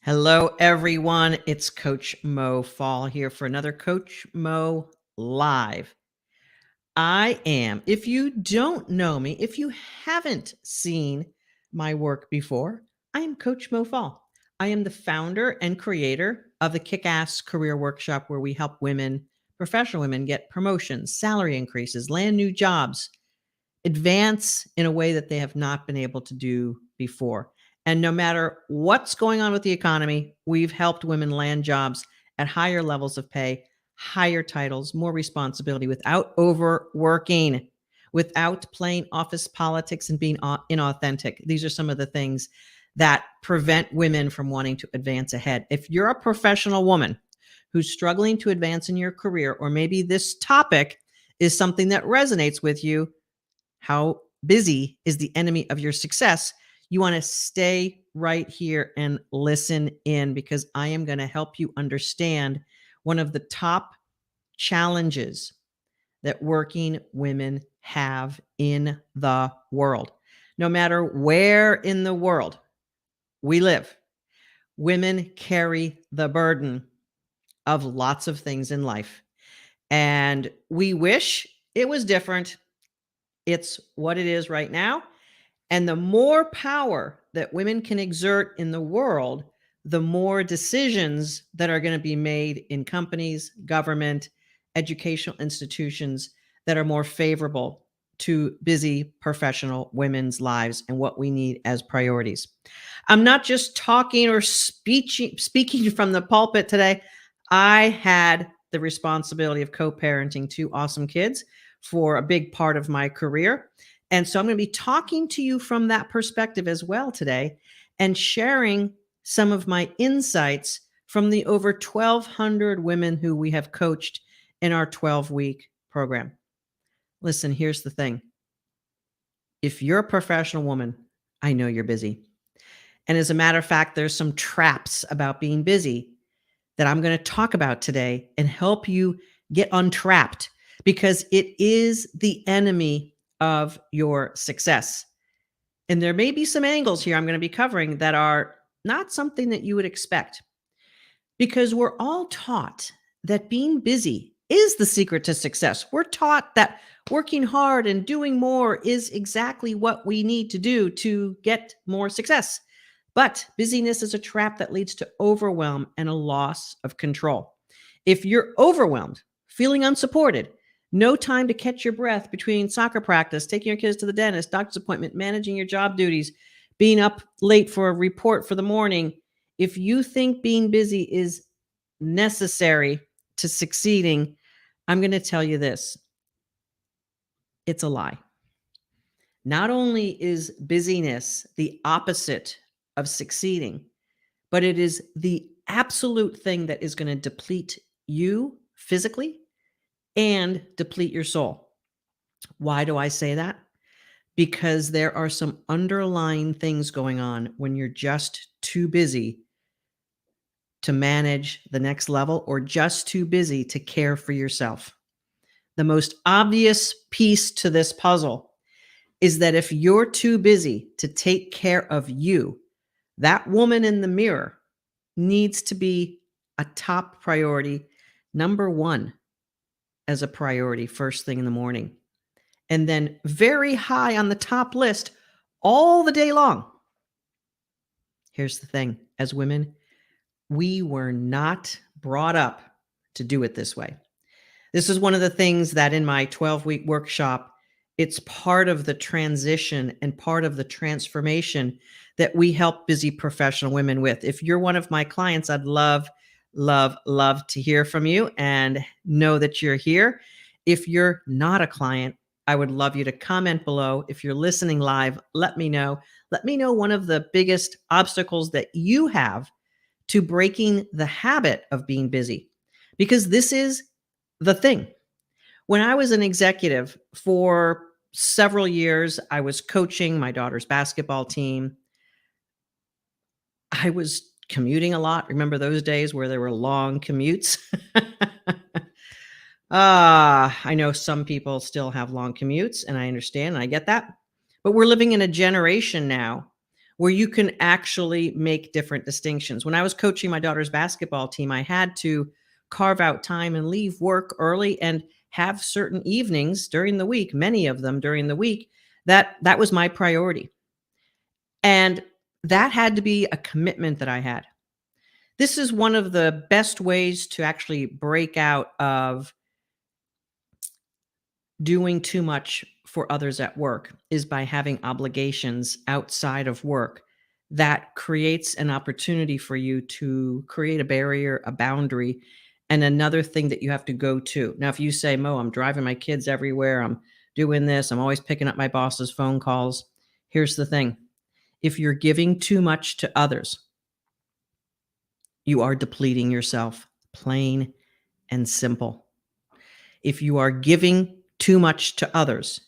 Hello, everyone. It's Coach Mo Fall here for another Coach Mo Live. If you don't know me, if you haven't seen my work before, I am Coach Mo Fall. I am the founder and creator of the Kick Ass Career Workshop, where we help women, professional women, get promotions, salary increases, land new jobs, advance in a way that they have not been able to do before. And no matter what's going on with the economy, we've helped women land jobs at higher levels of pay, higher titles, more responsibility without overworking, without playing office politics and being inauthentic. These are some of the things that prevent women from wanting to advance ahead. If you're a professional woman who's struggling to advance in your career, or maybe this topic is something that resonates with you, how busy is the enemy of your success, you want to stay right here and listen in, because I am going to help you understand one of the top challenges that working women have in the world. No matter where in the world we live, women carry the burden of lots of things in life. And we wish it was different. It's what it is right now. And the more power that women can exert in the world, the more decisions that are going to be made in companies, government, educational institutions that are more favorable to busy professional women's lives and what we need as priorities. I'm not just talking or speaking from the pulpit today. I had the responsibility of co-parenting two awesome kids for a big part of my career. And so I'm going to be talking to you from that perspective as well today, and sharing some of my insights from the over 1,200 women who we have coached in our 12-week program. Listen, here's the thing. If you're a professional woman, I know you're busy. And as a matter of fact, there's some traps about being busy that I'm going to talk about today and help you get untrapped, because it is the enemy of your success. And there may be some angles here I'm going to be covering that are not something that you would expect, because we're all taught that being busy is the secret to success. We're taught that working hard and doing more is exactly what we need to do to get more success. But busyness is a trap that leads to overwhelm and a loss of control. If you're overwhelmed, feeling unsupported, no time to catch your breath between soccer practice, taking your kids to the dentist, doctor's appointment, managing your job duties, being up late for a report for the morning. If you think being busy is necessary to succeeding, I'm going to tell you this. It's a lie. Not only is busyness the opposite of succeeding, but it is the absolute thing that is going to deplete you physically and deplete your soul. Why do I say that? Because there are some underlying things going on when you're just too busy to manage the next level, or just too busy to care for yourself. The most obvious piece to this puzzle is that if you're too busy to take care of you, that woman in the mirror needs to be a top priority, number one as a priority first thing in the morning. And then very high on the top list all the day long. Here's the thing. As women, we were not brought up to do it this way. This is one of the things that in my 12-week workshop, it's part of the transition and part of the transformation that we help busy professional women with. If you're one of my clients, I'd love to hear from you and know that you're here. If you're not a client, I would love you to comment below. If you're listening live, let me know. Let me know one of the biggest obstacles that you have to breaking the habit of being busy, because this is the thing. When I was an executive for several years, I was coaching my daughter's basketball team. I was commuting a lot. Remember those days where there were long commutes? I know some people still have long commutes, and I understand, and I get that. But we're living in a generation now where you can actually make different distinctions. When I was coaching my daughter's basketball team, I had to carve out time and leave work early and have certain evenings during the week, many of them during the week, that was my priority. And that had to be a commitment that I had. This is one of the best ways to actually break out of doing too much for others at work is by having obligations outside of work that creates an opportunity for you to create a barrier, a boundary, and another thing that you have to go to. Now, if you say, Mo, I'm driving my kids everywhere, I'm doing this, I'm always picking up my boss's phone calls. Here's the thing: if you're giving too much to others, you are depleting yourself, plain and simple. If you are giving too much to others,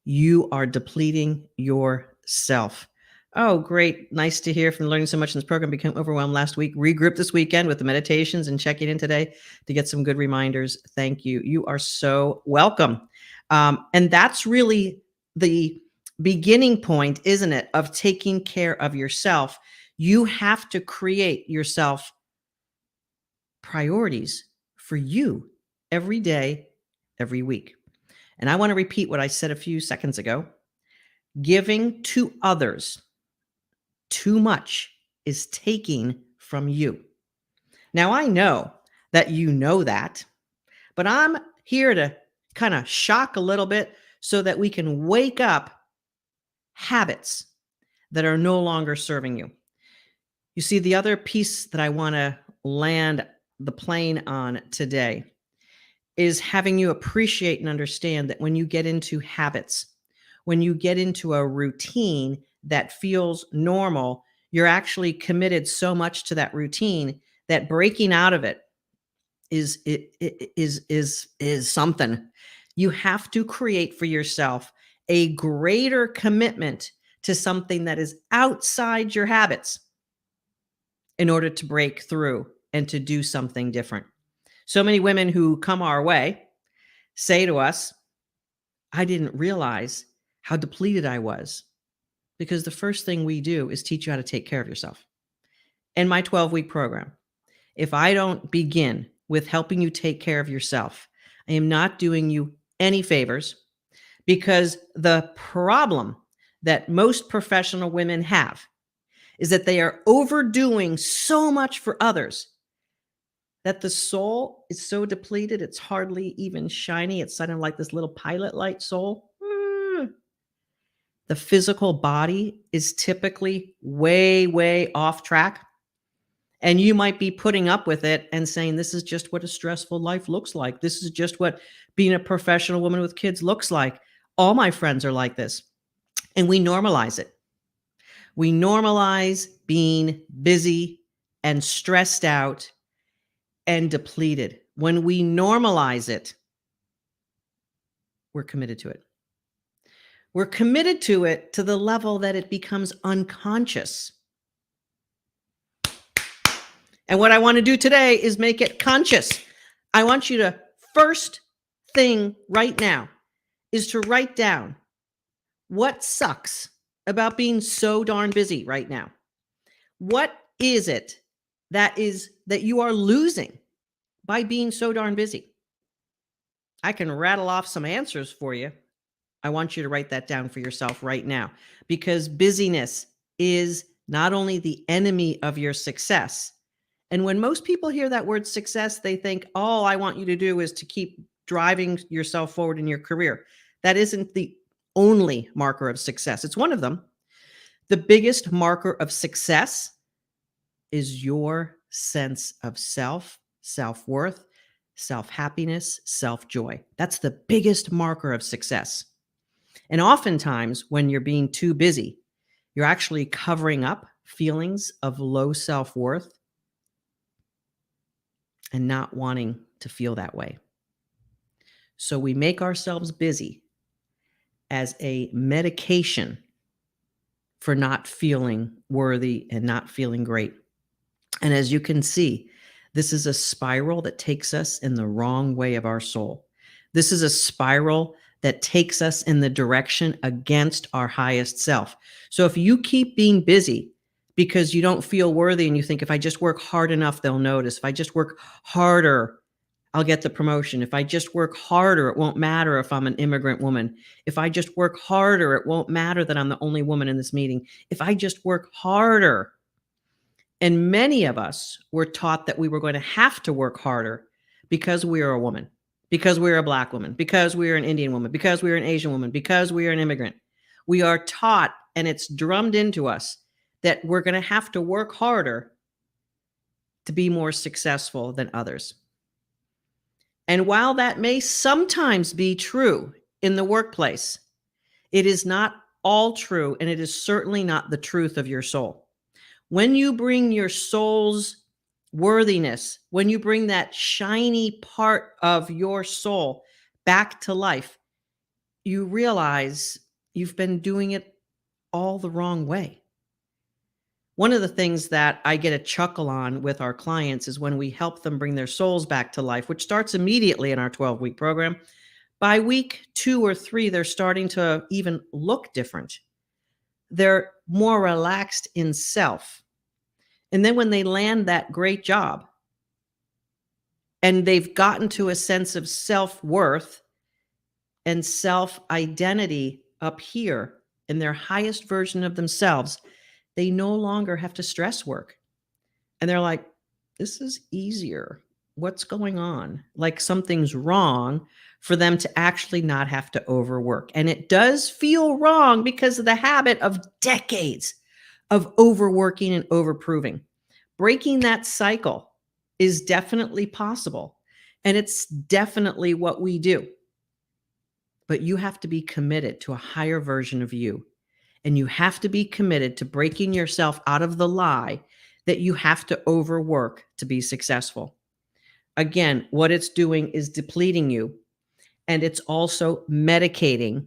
you are depleting yourself. Oh, great. Nice to hear from learning so much in this program. Became overwhelmed last week. Regroup this weekend with the meditations and checking in today to get some good reminders. Thank you. You are so welcome. And that's really the beginning point, isn't it, of taking care of yourself. You have to create yourself priorities for you every day, every week. And I want to repeat what I said a few seconds ago. Giving to others too much is taking from you. Now, I know that you know that, but I'm here to kind of shock a little bit so that we can wake up habits that are no longer serving you. You see, the other piece that I want to land the plane on today is having you appreciate and understand that when you get into habits, when you get into a routine that feels normal, you're actually committed so much to that routine that breaking out of it is something. You have to create for yourself a greater commitment to something that is outside your habits in order to break through and to do something different. So many women who come our way say to us, I didn't realize how depleted I was, because the first thing we do is teach you how to take care of yourself. In my 12-week program, if I don't begin with helping you take care of yourself, I am not doing you any favors, because the problem that most professional women have is that they are overdoing so much for others that the soul is so depleted, it's hardly even shiny. It's kind of like this little pilot light soul. The physical body is typically way, way off track. And you might be putting up with it and saying, this is just what a stressful life looks like. This is just what being a professional woman with kids looks like. All my friends are like this. And we normalize it. We normalize being busy and stressed out and depleted. When we normalize it, we're committed to it. We're committed to it to the level that it becomes unconscious. And what I want to do today is make it conscious. I want you to, first thing right now, is to write down what sucks about being so darn busy right now. What is it that you are losing by being so darn busy? I can rattle off some answers for you. I want you to write that down for yourself right now, because busyness is not only the enemy of your success. And when most people hear that word success, they think all I want you to do is to keep driving yourself forward in your career. That isn't the only marker of success. It's one of them. The biggest marker of success is your sense of self, self-worth, self-happiness, self-joy. That's the biggest marker of success. And oftentimes, when you're being too busy, you're actually covering up feelings of low self-worth and not wanting to feel that way. So we make ourselves busy as a medication for not feeling worthy and not feeling great. And as you can see, this is a spiral that takes us in the wrong way of our soul. This is a spiral that takes us in the direction against our highest self. So if you keep being busy because you don't feel worthy and you think, if I just work hard enough, they'll notice. If I just work harder, I'll get the promotion. If I just work harder, it won't matter if I'm an immigrant woman. If I just work harder, it won't matter that I'm the only woman in this meeting. If I just work harder. And many of us were taught that we were going to have to work harder because we are a woman, because we're a Black woman, because we're an Indian woman, because we're an Asian woman, because we are an immigrant. We are taught, and it's drummed into us, that we're going to have to work harder to be more successful than others. And while that may sometimes be true in the workplace, it is not all true, and it is certainly not the truth of your soul. When you bring your soul's worthiness, when you bring that shiny part of your soul back to life, you realize you've been doing it all the wrong way. One of the things that I get a chuckle on with our clients is when we help them bring their souls back to life, which starts immediately in our 12-week program. By week 2 or 3, they're starting to even look different. They're more relaxed in self. And then when they land that great job and they've gotten to a sense of self-worth and self-identity up here in their highest version of themselves, they no longer have to stress work. And they're like, this is easier. What's going on? Like something's wrong for them to actually not have to overwork. And it does feel wrong because of the habit of decades of overworking and overproving. Breaking that cycle is definitely possible. And it's definitely what we do. But you have to be committed to a higher version of you. And you have to be committed to breaking yourself out of the lie that you have to overwork to be successful. Again, what it's doing is depleting you, and it's also medicating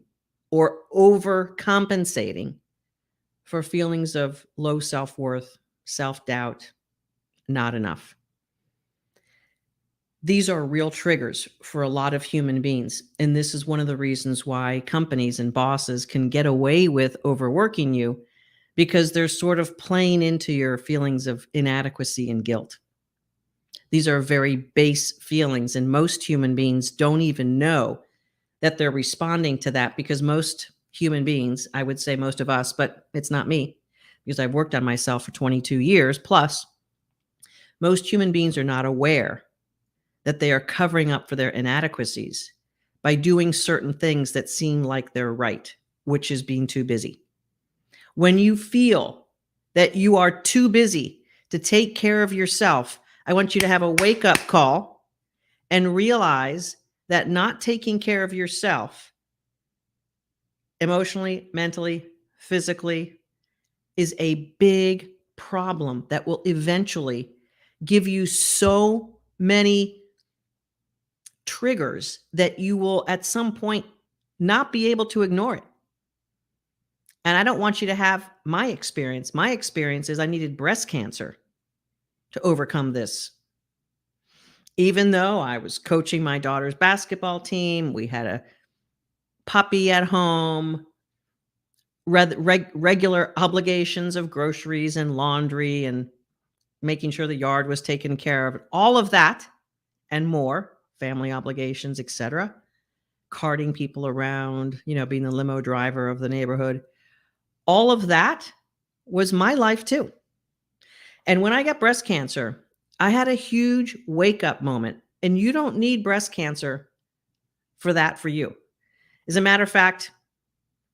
or overcompensating for feelings of low self-worth, self-doubt, not enough. These are real triggers for a lot of human beings. And this is one of the reasons why companies and bosses can get away with overworking you, because they're sort of playing into your feelings of inadequacy and guilt. These are very base feelings, and most human beings don't even know that they're responding to that, because most human beings, I would say most of us, but it's not me because I've worked on myself for 22 years plus, most human beings are not aware that they are covering up for their inadequacies by doing certain things that seem like they're right, which is being too busy. When you feel that you are too busy to take care of yourself, I want you to have a wake-up call and realize that not taking care of yourself emotionally, mentally, physically is a big problem that will eventually give you so many triggers that you will at some point not be able to ignore it. And I don't want you to have my experience. My experience is I needed breast cancer to overcome this. Even though I was coaching my daughter's basketball team, we had a puppy at home, regular obligations of groceries and laundry and making sure the yard was taken care of, all of that and more, family obligations, etc., carting people around, being the limo driver of the neighborhood. All of that was my life too. And when I got breast cancer, I had a huge wake-up moment. And you don't need breast cancer for that for you. As a matter of fact,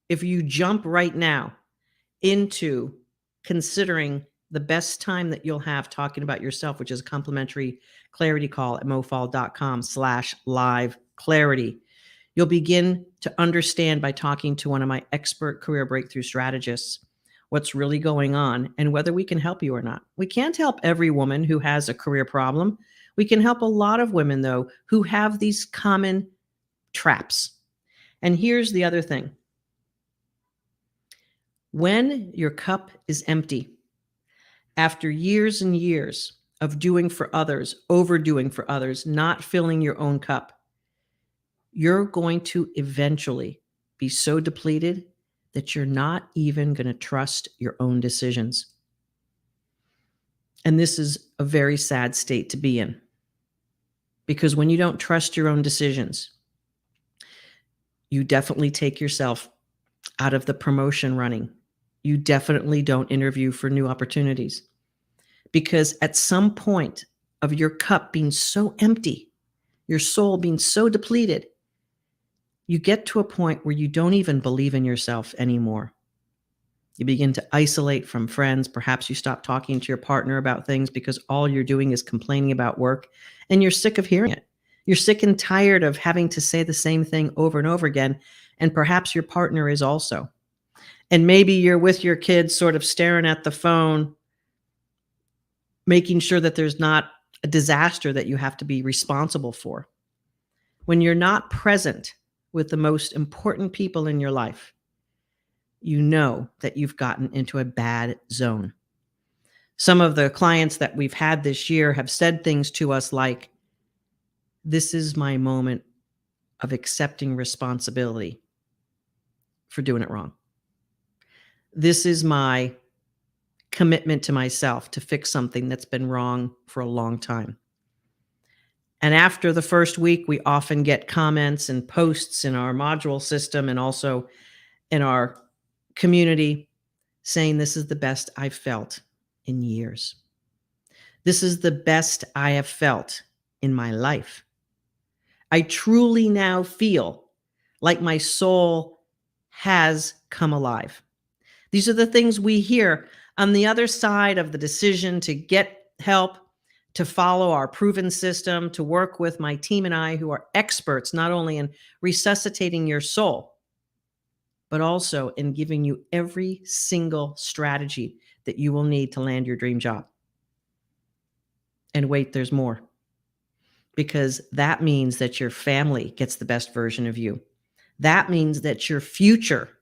if you jump right now into considering the best time that you'll have talking about yourself, which is a complimentary clarity call at mofall.com/live clarity, you'll begin to understand by talking to one of my expert career breakthrough strategists what's really going on and whether we can help you or not. We can't help every woman who has a career problem. We can help a lot of women, though, who have these common traps. And here's the other thing. When your cup is empty, after years and years of doing for others, overdoing for others, not filling your own cup, you're going to eventually be so depleted that you're not even going to trust your own decisions. And this is a very sad state to be in, because when you don't trust your own decisions, you definitely take yourself out of the promotion running. You definitely don't interview for new opportunities, because at some point of your cup being so empty, your soul being so depleted, you get to a point where you don't even believe in yourself anymore. You begin to isolate from friends. Perhaps you stop talking to your partner about things because all you're doing is complaining about work, and you're sick of hearing it. You're sick and tired of having to say the same thing over and over again. And perhaps your partner is also. And maybe you're with your kids sort of staring at the phone, making sure that there's not a disaster that you have to be responsible for. When you're not present with the most important people in your life, you know that you've gotten into a bad zone. Some of the clients that we've had this year have said things to us like, "This is my moment of accepting responsibility for doing it wrong. This is my commitment to myself to fix something that's been wrong for a long time." And after the first week, we often get comments and posts in our module system and also in our community saying, "This is the best I've felt in years. This is the best I have felt in my life. I truly now feel like my soul has come alive." These are the things we hear on the other side of the decision to get help, to follow our proven system, to work with my team and I, who are experts not only in resuscitating your soul, but also in giving you every single strategy that you will need to land your dream job. And wait, there's more, because that means that your family gets the best version of you. That means that your future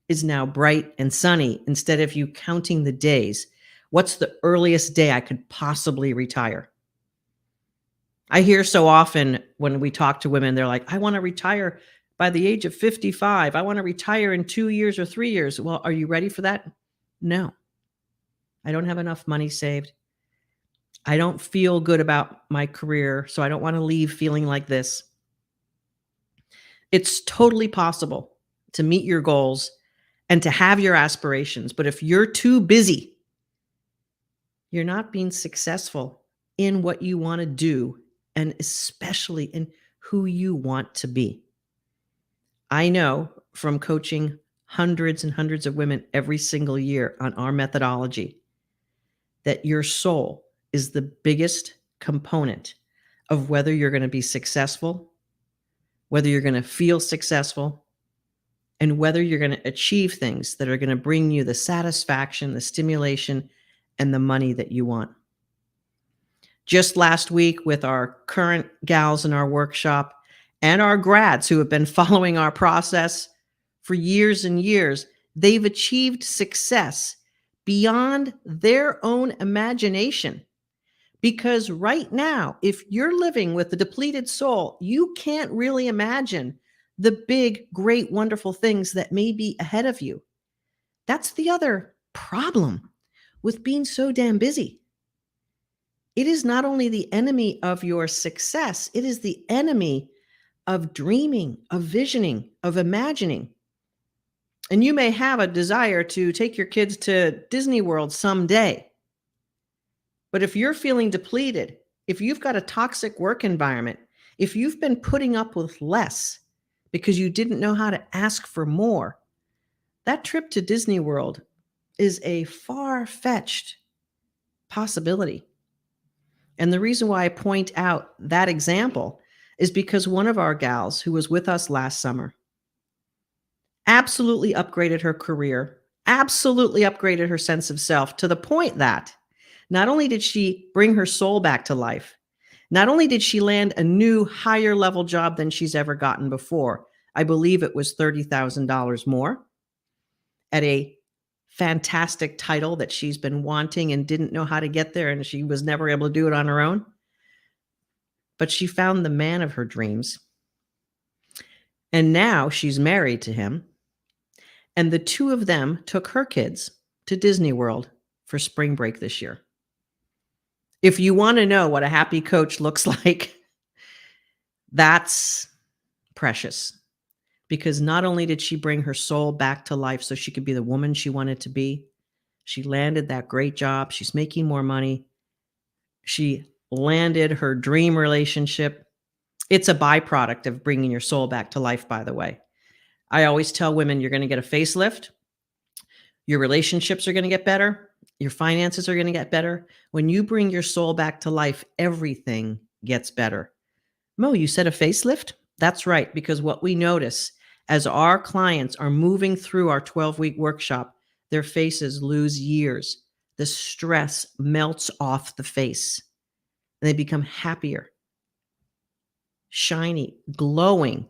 is now bright and sunny instead of you counting the days. What's the earliest day I could possibly retire? I hear so often when we talk to women, they're like, "I want to retire by the age of 55. I want to retire in 2 years or 3 years." Well, are you ready for that? No. I don't have enough money saved. I don't feel good about my career, so I don't want to leave feeling like this. It's totally possible to meet your goals and to have your aspirations, but if you're too busy, you're not being successful in what you want to do, and especially in who you want to be. I know from coaching hundreds and hundreds of women every single year on our methodology that your soul is the biggest component of whether you're going to be successful, whether you're going to feel successful, and whether you're going to achieve things that are going to bring you the satisfaction, the stimulation, and the money that you want. Just last week, with our current gals in our workshop and our grads who have been following our process for years and years, they've achieved success beyond their own imagination. Because right now, if you're living with a depleted soul, you can't really imagine the big, great, wonderful things that may be ahead of you. That's the other problem with being so damn busy. It is not only the enemy of your success, it is the enemy of dreaming, of visioning, of imagining. And you may have a desire to take your kids to Disney World someday. But if you're feeling depleted, if you've got a toxic work environment, if you've been putting up with less because you didn't know how to ask for more, that trip to Disney World is a far-fetched possibility. And the reason why I point out that example is because one of our gals who was with us last summer absolutely upgraded her career, absolutely upgraded her sense of self, to the point that not only did she bring her soul back to life, not only did she land a new higher level job than she's ever gotten before. I believe it was $30,000 more at a fantastic title that she's been wanting and didn't know how to get there, and she was never able to do it on her own. But she found the man of her dreams. And now she's married to him. And the two of them took her kids to Disney World for spring break this year. If you want to know what a happy coach looks like, that's precious. Because not only did she bring her soul back to life so she could be the woman she wanted to be, she landed that great job. She's making more money. She landed her dream relationship. It's a byproduct of bringing your soul back to life, by the way. I always tell women you're going to get a facelift. Your relationships are going to get better. Your finances are going to get better. When you bring your soul back to life, everything gets better. Mo, you said a facelift? That's right, because what we notice as our clients are moving through our 12-week workshop, their faces lose years. The stress melts off the face, and they become happier, shiny, glowing.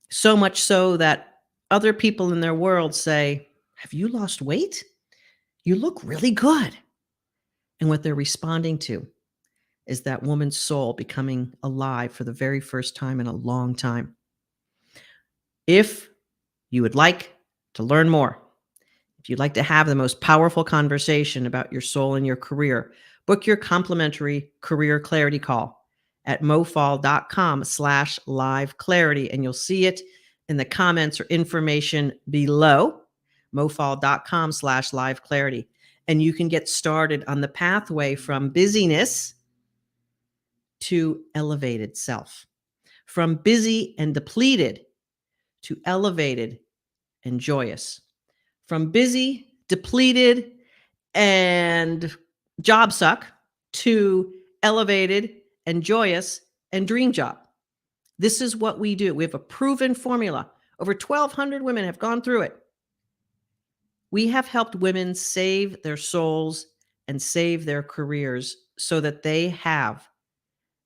So much so that other people in their world say, "Have you lost weight? You look really good." And what they're responding to is that woman's soul becoming alive for the very first time in a long time. If you would like to learn more, if you'd like to have the most powerful conversation about your soul and your career, book your complimentary career clarity call at mofall.com/live clarity, and you'll see it in the comments or information below, mofall.com/live clarity. And you can get started on the pathway from busyness to elevated self, from busy and depleted to elevated and joyous, from busy, depleted, and job suck to elevated and joyous and dream job. This is what we do. We have a proven formula. Over 1,200 women have gone through it. We have helped women save their souls and save their careers so that they have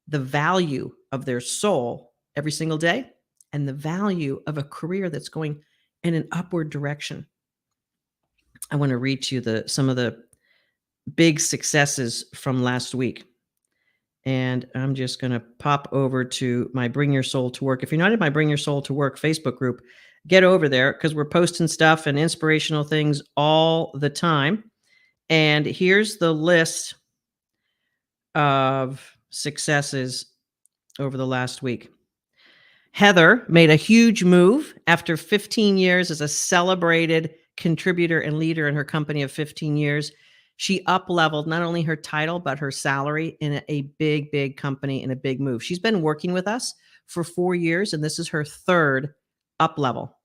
the value of their soul every single day and the value of a career that's going in an upward direction. I want to read to you some of the big successes from last week. And I'm just going to pop over to my Bring Your Soul to Work. If you're not in my Bring Your Soul to Work Facebook group, get over there because we're posting stuff and inspirational things all the time. And here's the list of successes over the last week. Heather made a huge move after 15 years as a celebrated contributor and leader in her company of 15 years. She up-leveled not only her title, but her salary in a big, big company in a big move. She's been working with us for 4 years, and this is her third up-level.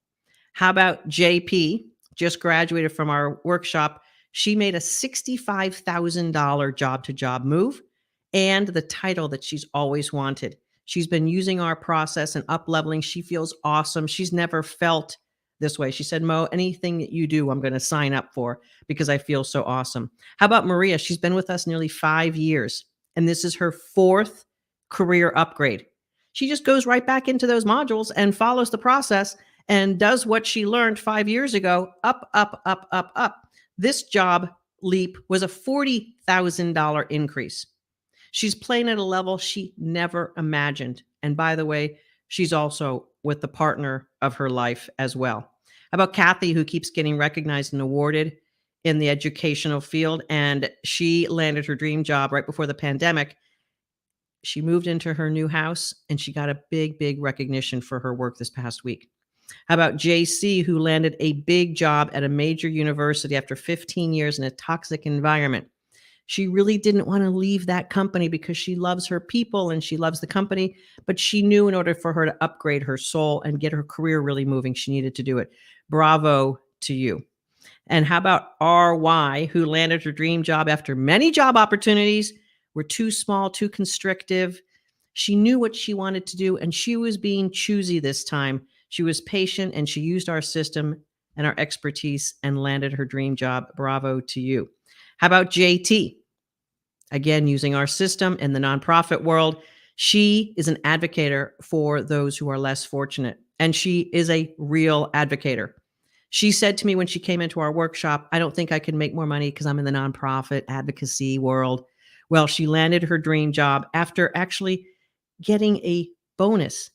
How about JP? Just graduated from our workshop. She made a $65,000 job-to-job move and the title that she's always wanted. She's been using our process and up-leveling. She feels awesome. She's never felt this way. She said, "Mo, anything that you do, I'm going to sign up for because I feel so awesome." How about Maria? She's been with us nearly 5 years, and this is her fourth career upgrade. She just goes right back into those modules and follows the process and does what she learned 5 years ago, up, up, up, up, up. This job leap was a $40,000 increase. She's playing at a level she never imagined. And by the way, she's also with the partner of her life as well. How about Kathy, who keeps getting recognized and awarded in the educational field? And she landed her dream job right before the pandemic. She moved into her new house and she got a big, big recognition for her work this past week. How about JC, who landed a big job at a major university after 15 years in a toxic environment? She really didn't want to leave that company because she loves her people and she loves the company, but she knew in order for her to upgrade her soul and get her career really moving, she needed to do it. Bravo to you. And how about RY, who landed her dream job after many job opportunities were too small, too constrictive. She knew what she wanted to do, and she was being choosy this time. She was patient, and she used our system and our expertise and landed her dream job. Bravo to you. How about JT? Again, using our system in the nonprofit world, she is an advocator for those who are less fortunate, and she is a real advocator. She said to me when she came into our workshop, "I don't think I can make more money because I'm in the nonprofit advocacy world." Well, she landed her dream job after actually getting a bonus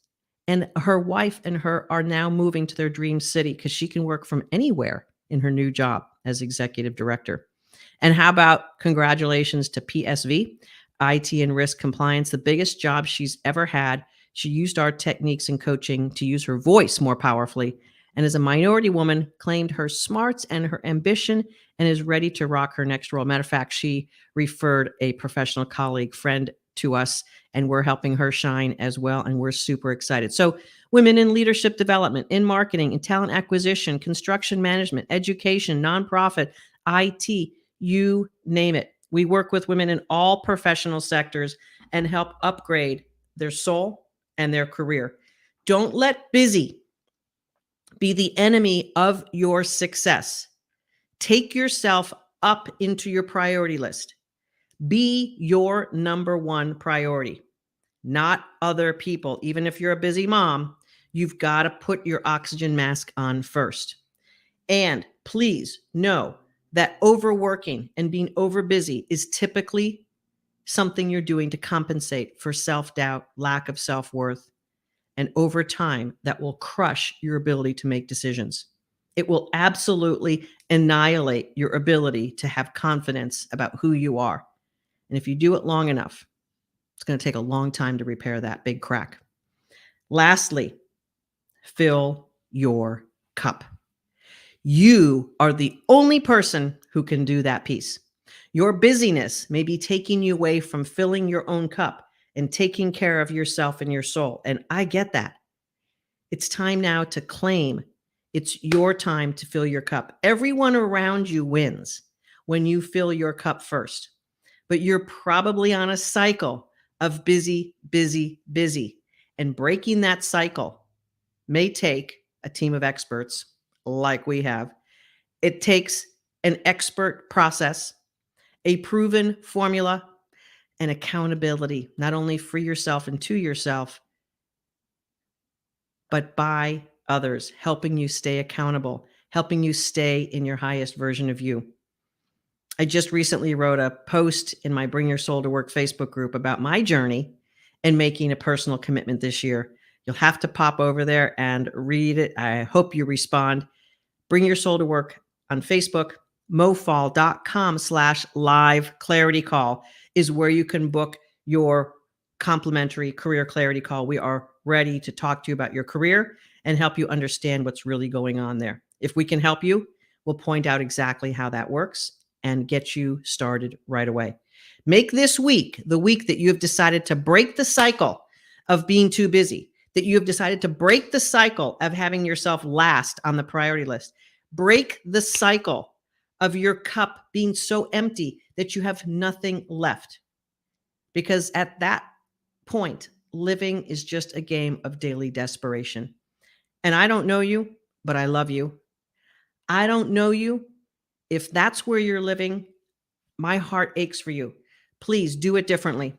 And her wife and her are now moving to their dream city because she can work from anywhere in her new job as executive director. And how about congratulations to PSV, IT and risk compliance, the biggest job she's ever had. She used our techniques and coaching to use her voice more powerfully. And as a minority woman, claimed her smarts and her ambition and is ready to rock her next role. Matter of fact, she referred a professional colleague, friend to us, and we're helping her shine as well. And we're super excited. So, women in leadership development, in marketing, in talent acquisition, construction management, education, nonprofit, IT, you name it. We work with women in all professional sectors and help upgrade their soul and their career. Don't let busy be the enemy of your success. Take yourself up into your priority list. Be your number one priority, not other people. Even if you're a busy mom, you've got to put your oxygen mask on first. And please know that overworking and being over busy is typically something you're doing to compensate for self-doubt, lack of self-worth, and over time that will crush your ability to make decisions. It will absolutely annihilate your ability to have confidence about who you are. And if you do it long enough, it's going to take a long time to repair that big crack. Lastly, fill your cup. You are the only person who can do that piece. Your busyness may be taking you away from filling your own cup and taking care of yourself and your soul. And I get that. It's time now to claim it's your time to fill your cup. Everyone around you wins when you fill your cup first. But you're probably on a cycle of busy, busy, busy. And breaking that cycle may take a team of experts like we have. It takes an expert process, a proven formula, and accountability, not only for yourself and to yourself, but by others, helping you stay accountable, helping you stay in your highest version of you. I just recently wrote a post in my Bring Your Soul to Work Facebook group about my journey and making a personal commitment this year. You'll have to pop over there and read it. I hope you respond. Bring Your Soul to Work on Facebook. mofall.com/live clarity call is where you can book your complimentary career clarity call. We are ready to talk to you about your career and help you understand what's really going on there. If we can help you, we'll point out exactly how that works and get you started right away. Make this week the week that you have decided to break the cycle of being too busy, that you have decided to break the cycle of having yourself last on the priority list. Break the cycle of your cup being so empty that you have nothing left. Because at that point, living is just a game of daily desperation. And I don't know you, but I love you. I don't know you. If that's where you're living, my heart aches for you. Please do it differently.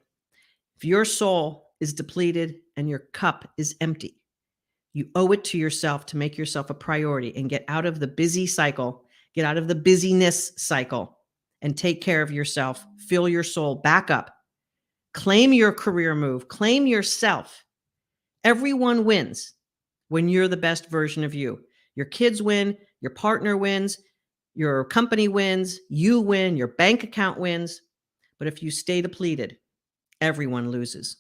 If your soul is depleted and your cup is empty, you owe it to yourself to make yourself a priority and get out of the busy cycle, get out of the busyness cycle, and take care of yourself. Fill your soul back up. Claim your career move. Claim yourself. Everyone wins when you're the best version of you. Your kids win. Your partner wins. Your company wins. You win. Your bank account wins. But if you stay depleted, everyone loses.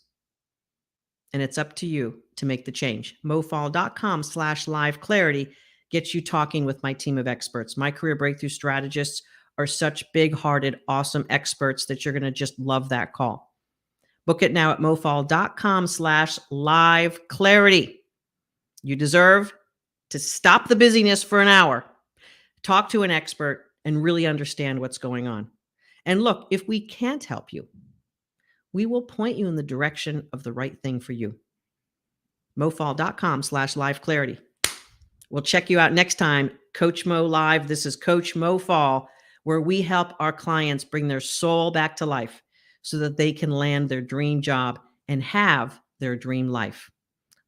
And it's up to you to make the change. mofall.com/live clarity gets you talking with my team of experts. My career breakthrough strategists are such big-hearted, awesome experts that you're going to just love that call. Book it now at mofall.com/live clarity. You deserve to stop the busyness for an hour, talk to an expert, and really understand what's going on. And look, if we can't help you, we will point you in the direction of the right thing for you. mofall.com/live clarity. We'll check you out next time. Coach Mo Live. This is Coach Mo Fall, where we help our clients bring their soul back to life so that they can land their dream job and have their dream life.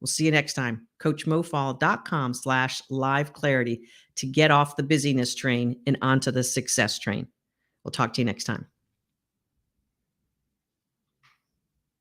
We'll see you next time. CoachMoFall.com/live clarity to get off the busyness train and onto the success train. We'll talk to you next time.